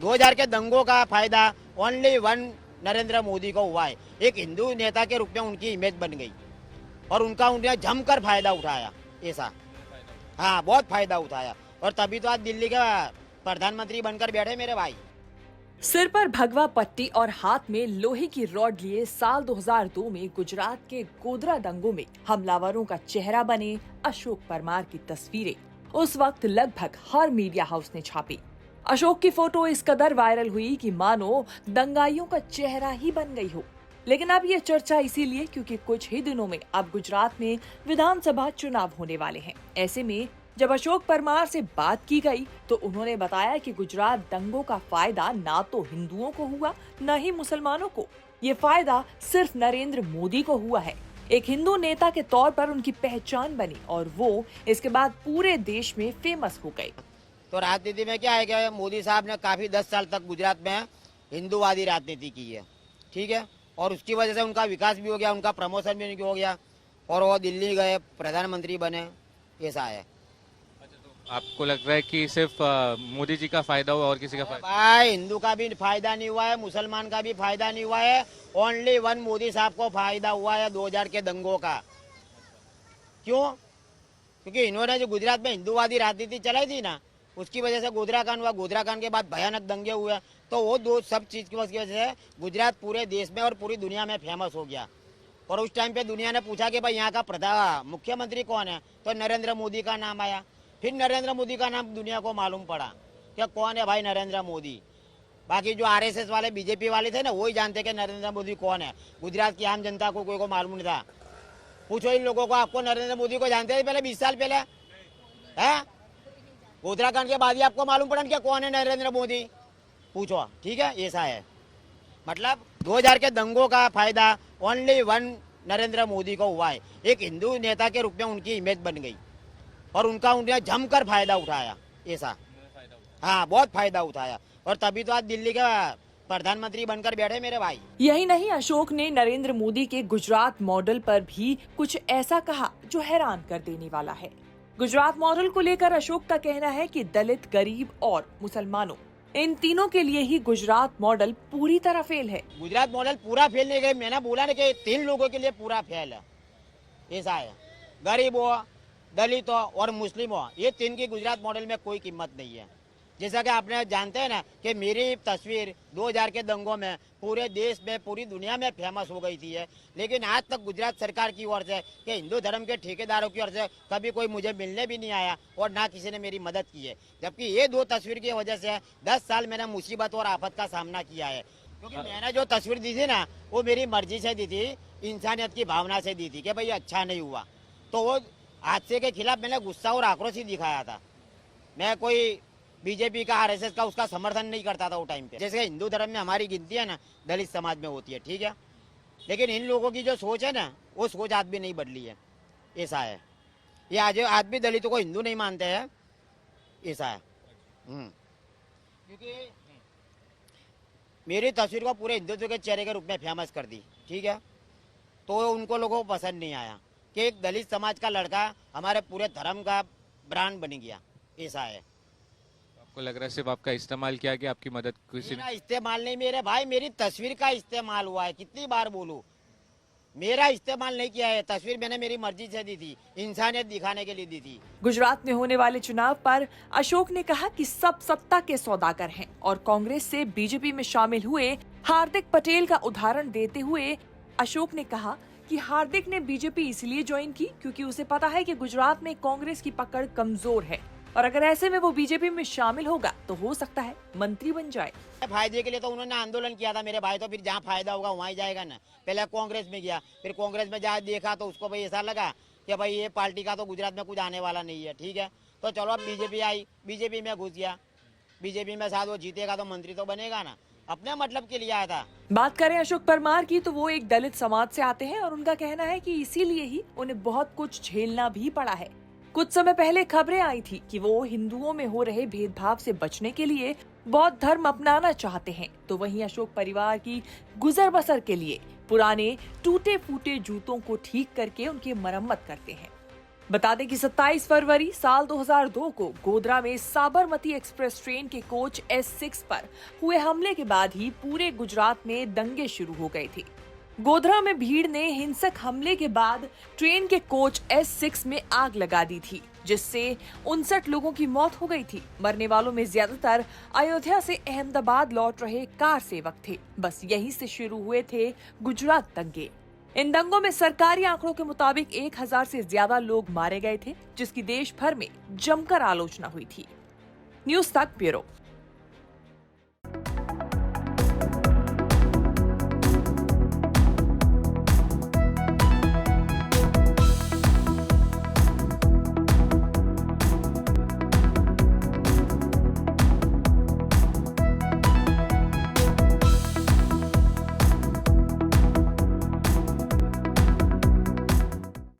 2000 के दंगों का फायदा ओनली वन नरेंद्र मोदी को हुआ है। एक हिंदू नेता के रूप में उनकी इमेज बन गई और उनका उन्हें जमकर फायदा उठाया ऐसा। हाँ, बहुत फायदा उठाया और तभी तो आज दिल्ली का प्रधानमंत्री बनकर बैठे मेरे भाई। सिर पर भगवा पट्टी और हाथ में लोहे की रॉड लिए साल 2002 में गुजरात के गोधरा दंगों में हमलावरों का चेहरा बने अशोक परमार की तस्वीरें उस वक्त लगभग हर मीडिया हाउस ने छापी। अशोक की फोटो इस कदर वायरल हुई कि मानो दंगाइयों का चेहरा ही बन गई हो। लेकिन अब ये चर्चा इसीलिए क्योंकि कुछ ही दिनों में अब गुजरात में विधानसभा चुनाव होने वाले हैं। ऐसे में जब अशोक परमार से बात की गई तो उन्होंने बताया कि गुजरात दंगों का फायदा ना तो हिंदुओं को हुआ न ही मुसलमानों को। ये फायदा सिर्फ नरेंद्र मोदी को हुआ है। एक हिंदू नेता के तौर पर उनकी पहचान बनी और वो इसके बाद पूरे देश में फेमस हो गए। तो राजनीति में क्या है कि मोदी साहब ने काफी 10 साल तक गुजरात में हिंदूवादी राजनीति की है, ठीक है, और उसकी वजह से उनका विकास भी हो गया, उनका प्रमोशन भी हो गया और वो दिल्ली गए, प्रधानमंत्री बने, ऐसा है। आपको लग रहा है कि सिर्फ मोदी जी का फायदा हुआ और किसी का फायदा? भाई, हिंदू का भी फायदा नहीं हुआ है, मुसलमान का भी फायदा नहीं हुआ है, ओनली वन मोदी साहब को फायदा हुआ है 2000 के दंगों का। क्यों? क्योंकि इन्होंने जो गुजरात में हिंदूवादी राजनीति चलाई थी ना, उसकी वजह से गोधरा कांड हुआ। गोधरा कांड के बाद भयानक दंगे हुए, तो वो दो सब चीज की वजह से गुजरात पूरे देश में और पूरी दुनिया में फेमस हो गया। और उस टाइम पे दुनिया ने पूछा कि भाई यहाँ का मुख्यमंत्री कौन है, तो नरेंद्र मोदी का नाम आया। फिर नरेंद्र मोदी का नाम दुनिया को मालूम पड़ा कि कौन है भाई नरेंद्र मोदी। बाकी जो आरएसएस वाले, बीजेपी वाले थे ना, वही जानते कि नरेंद्र मोदी कौन है। गुजरात की आम जनता को कोई को मालूम नहीं था। पूछो इन लोगों को, आपको नरेंद्र मोदी को जानते थे पहले 20 साल पहले? है गोधरा कांड के बाद ही आपको मालूम पड़ा क्या कौन है नरेंद्र मोदी? पूछो, ठीक है, ऐसा है। मतलब 2000 के दंगों का फायदा ओनली वन नरेंद्र मोदी को हुआ है। एक हिंदू नेता के रूप में उनकी इमेज बन गई और उनका उन्हें जमकर फायदा उठाया ऐसा। हाँ, बहुत फायदा उठाया और तभी तो आज दिल्ली का प्रधानमंत्री बनकर बैठे मेरे भाई। यही नहीं, अशोक ने नरेंद्र मोदी के गुजरात मॉडल पर भी कुछ ऐसा कहा जो हैरान कर देने वाला है। गुजरात मॉडल को लेकर अशोक का कहना है कि दलित, गरीब और मुसलमानों, इन तीनों के लिए ही गुजरात मॉडल पूरी तरह फेल है। गुजरात मॉडल पूरा फेल नहीं गए, मैंने बोला ना कि 3 लोगों के लिए पूरा फेल है, ऐसा है। गरीब हो, दलित हो और मुस्लिम हो, ये 3 की गुजरात मॉडल में कोई कीमत नहीं है। जैसा कि आपने जानते हैं ना कि मेरी तस्वीर 2000 के दंगों में पूरे देश में, पूरी दुनिया में फेमस हो गई थी है। लेकिन आज तक गुजरात सरकार की ओर से कि हिंदू धर्म के ठेकेदारों की ओर से कभी कोई मुझे मिलने भी नहीं आया और ना किसी ने मेरी मदद की है। जबकि ये 2 तस्वीर की वजह से 10 साल मैंने मुसीबत और आफत का सामना किया है। क्योंकि मैंने जो तस्वीर दी थी ना, वो मेरी मर्जी से दी थी, इंसानियत की भावना से दी थी कि भाई अच्छा नहीं हुआ। तो वो हादसे के खिलाफ मैंने गुस्सा और आक्रोश ही दिखाया था। मैं कोई बीजेपी का, आरएसएस का उसका समर्थन नहीं करता था वो टाइम पे। जैसे हिंदू धर्म में हमारी गिनती है ना, दलित समाज में होती है, ठीक है, लेकिन इन लोगों की जो सोच है ना, वो सोच आज भी नहीं बदली है, ऐसा है। ये आज भी दलितों को हिंदू नहीं मानते हैं, ऐसा है। क्योंकि मेरी तस्वीर को पूरे हिंदुत्व के चेहरे के रूप में फेमस कर दी, ठीक है, तो उनको लोगों को पसंद नहीं आया कि एक दलित समाज का लड़का हमारे पूरे धर्म का ब्रांड बन गया, ऐसा है। आपको लग रहा है सिर्फ आपका इस्तेमाल किया कि आपकी मदद किसी ने? मेरा इस्तेमाल नहीं मेरे भाई, मेरी तस्वीर का इस्तेमाल हुआ है। कितनी बार बोलूं, मेरा इस्तेमाल नहीं किया है। तस्वीर मैंने मेरी मर्जी से दी थी, इंसानियत दिखाने के लिए दी थी। गुजरात में होने वाले चुनाव पर अशोक ने कहा कि सब सत्ता के सौदागर हैं और कांग्रेस से बीजेपी में शामिल हुए हार्दिक पटेल का उदाहरण देते हुए अशोक ने कहा कि हार्दिक ने बीजेपी इसलिए ज्वाइन की क्योंकि उसे पता है कि गुजरात में कांग्रेस की पकड़ कमजोर है और अगर ऐसे में वो बीजेपी में शामिल होगा तो हो सकता है मंत्री बन जाए। फायदे के लिए तो उन्होंने आंदोलन किया था मेरे भाई, तो फिर जहाँ फायदा होगा वहाँ ही जाएगा ना। पहले कांग्रेस में गया, फिर कांग्रेस में जहाँ देखा तो उसको भाई ऐसा लगा कि भाई ये पार्टी का तो गुजरात में कुछ आने वाला नहीं है, ठीक है, तो चलो अब बीजेपी आई, बीजेपी में घुस गया। बीजेपी में शायद वो जीतेगा तो मंत्री तो बनेगा ना, अपने मतलब के लिए आया था। बात करें अशोक परमार की तो वो एक दलित समाज से आते हैं और उनका कहना है कि इसीलिए ही उन्हें बहुत कुछ झेलना भी पड़ा है। कुछ समय पहले खबरें आई थी कि वो हिंदुओं में हो रहे भेदभाव से बचने के लिए बौद्ध धर्म अपनाना चाहते हैं, तो वहीं अशोक परिवार की गुजर बसर के लिए पुराने टूटे फूटे जूतों को ठीक करके उनकी मरम्मत करते हैं। बता दें कि 27 फरवरी साल 2002 को गोधरा में साबरमती एक्सप्रेस ट्रेन के कोच S6 पर हुए हमले के बाद ही पूरे गुजरात में दंगे शुरू हो गए थे। गोधरा में भीड़ ने हिंसक हमले के बाद ट्रेन के कोच S6 में आग लगा दी थी, जिससे 59 लोगों की मौत हो गई थी। मरने वालों में ज्यादातर अयोध्या से अहमदाबाद लौट रहे कार सेवक थे। बस यहीं से शुरू हुए थे गुजरात दंगे। इन दंगों में सरकारी आंकड़ों के मुताबिक 1000 से ज्यादा लोग मारे गए थे, जिसकी देश भर में जमकर आलोचना हुई थी। न्यूज़ तक ब्यूरो।